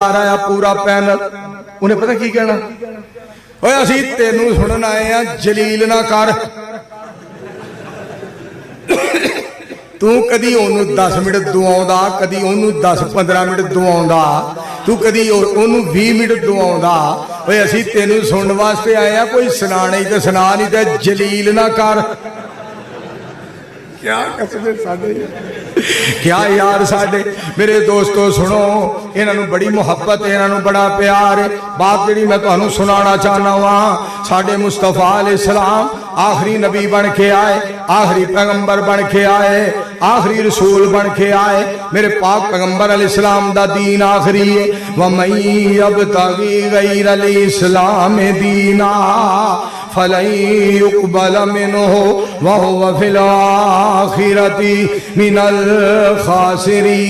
आया पूरा पैनल, उन्हें पता की कहना, ओए असी तेनू सुनन आए हैं जलील ना कर। तू कदी ओनू 10 मिनट दुआंदा, कदी ओनू 10-15 मिनट दुआंदा, तू कदी ओनू 20 मिनट दुआंदा। ओए असी तेनू सुनने वास्ते आए हैं, कोई सुना नहीं तो सुना, नहीं तो जलील ना कर। क्या कसम साडे, क्या यार साडे मेरे दोस्तों सुनो, इन्हों बड़ी मुहब्बत है, इन्हों बड़ा प्यार है। बात जी मैं तुहानू सुनाना चाहना वा, साडे मुस्तफा अलैहिस्सलाम आखिरी नबी बन के आए, आखिरी पैगंबर बन के आए, आखिरी रसूल बन के आए। मेरे पाक पैगंबर अलैहिस्सलाम दा दीन आखिरी है। वमन यब्तगी गैरल इस्लाम दीना फलन युक़बल मिन्हु वहुव फिल आखिरति मिनल खासिरीन।